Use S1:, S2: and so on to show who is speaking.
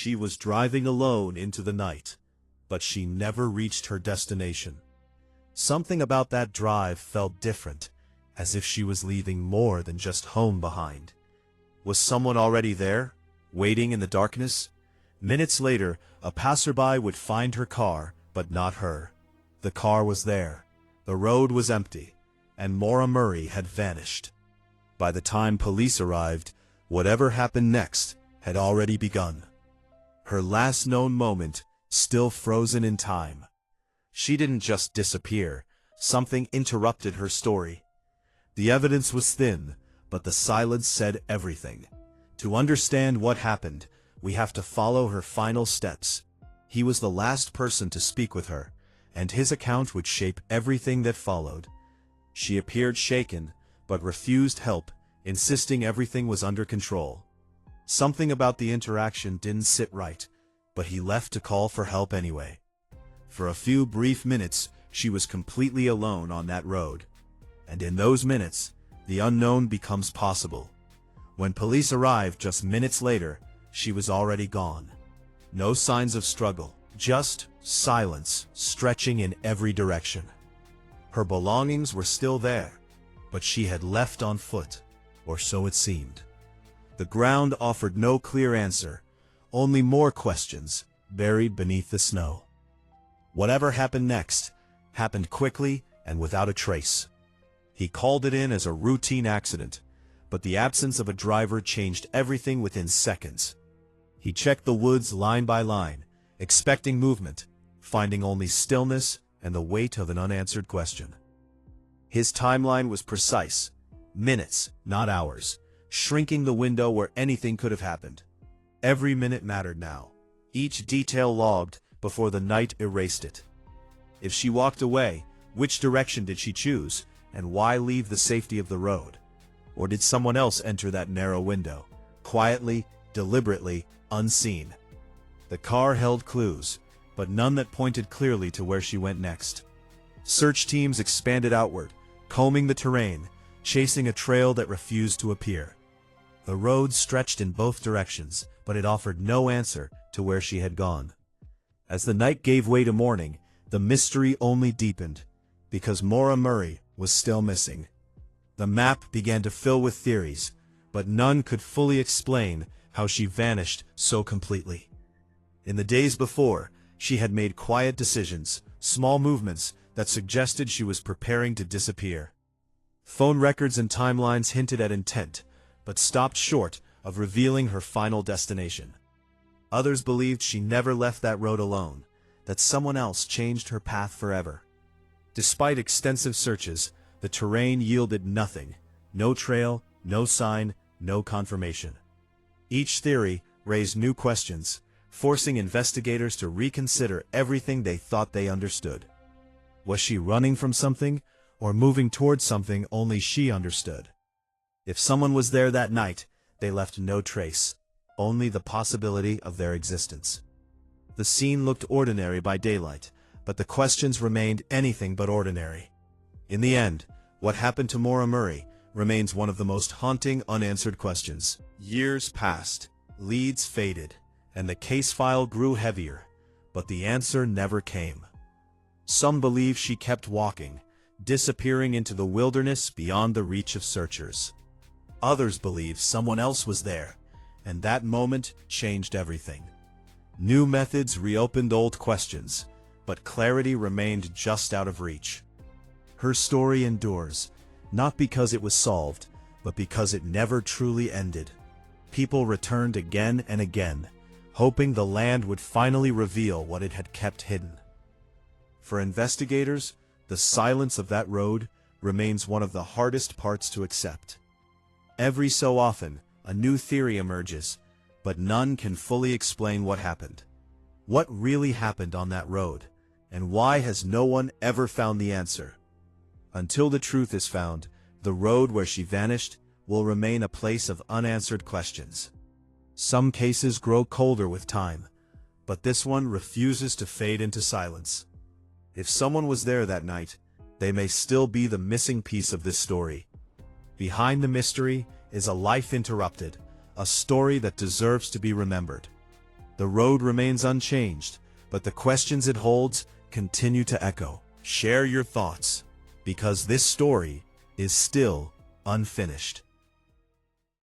S1: she was driving alone into the night, but she never reached her destination. Something about that drive felt different, as if she was leaving more than just home behind. Was someone already there, waiting in the darkness? Minutes later, a passerby would find her car, but not her. The car was there. The road was empty, and Maura Murray had vanished. By the time police arrived, whatever happened next had already begun. Her last known moment, still frozen in time. She didn't just disappear. Something interrupted her story. The evidence was thin, but the silence said everything. To understand what happened, we have to follow her final steps. He was the last person to speak with her, and his account would shape everything that followed. She appeared shaken, but refused help, insisting everything was under control. Something about the interaction didn't sit right, but he left to call for help anyway. For a few brief minutes, she was completely alone on that road. And in those minutes, the unknown becomes possible. When police arrived just minutes later, she was already gone. No signs of struggle, just silence stretching in every direction. Her belongings were still there, but she had left on foot, or so it seemed. The ground offered no clear answer, only more questions buried beneath the snow. Whatever happened next happened quickly and without a trace. He called it in as a routine accident, but the absence of a driver changed everything within seconds. He checked the woods line by line, expecting movement, finding only stillness and the weight of an unanswered question. His timeline was precise, minutes, not hours, shrinking the window where anything could have happened. Every minute mattered now, each detail logged before the night erased it. If she walked away, which direction did she choose, and why leave the safety of the road? Or did someone else enter that narrow window, quietly, deliberately, unseen? The car held clues, but none that pointed clearly to where she went next. Search teams expanded outward, combing the terrain, chasing a trail that refused to appear. The road stretched in both directions, but it offered no answer to where she had gone. As the night gave way to morning, the mystery only deepened, because Maura Murray was still missing. The map began to fill with theories, but none could fully explain how she vanished so completely. In the days before, she had made quiet decisions, small movements that suggested she was preparing to disappear. Phone records and timelines hinted at intent, but stopped short of revealing her final destination. Others believed she never left that road alone, that someone else changed her path forever. Despite extensive searches, the terrain yielded nothing. No trail, no sign, no confirmation. Each theory raised new questions, forcing investigators to reconsider everything they thought they understood. Was she running from something, or moving towards something only she understood? If someone was there that night, they left no trace, only the possibility of their existence. The scene looked ordinary by daylight, but the questions remained anything but ordinary. In the end, what happened to Maura Murray remains one of the most haunting unanswered questions. Years passed, leads faded, and the case file grew heavier, but the answer never came. Some believe she kept walking, disappearing into the wilderness beyond the reach of searchers. Others believe someone else was there, and that moment changed everything. New methods reopened old questions, but clarity remained just out of reach. Her story endures, not because it was solved, but because it never truly ended. People returned again and again, hoping the land would finally reveal what it had kept hidden. For investigators, the silence of that road remains one of the hardest parts to accept. Every so often, a new theory emerges, but none can fully explain what happened. What really happened on that road, and why has no one ever found the answer? Until the truth is found, the road where she vanished will remain a place of unanswered questions. Some cases grow colder with time, but this one refuses to fade into silence. If someone was there that night, they may still be the missing piece of this story. Behind the mystery is a life interrupted, a story that deserves to be remembered. The road remains unchanged, but the questions it holds continue to echo. Share your thoughts, because this story is still unfinished.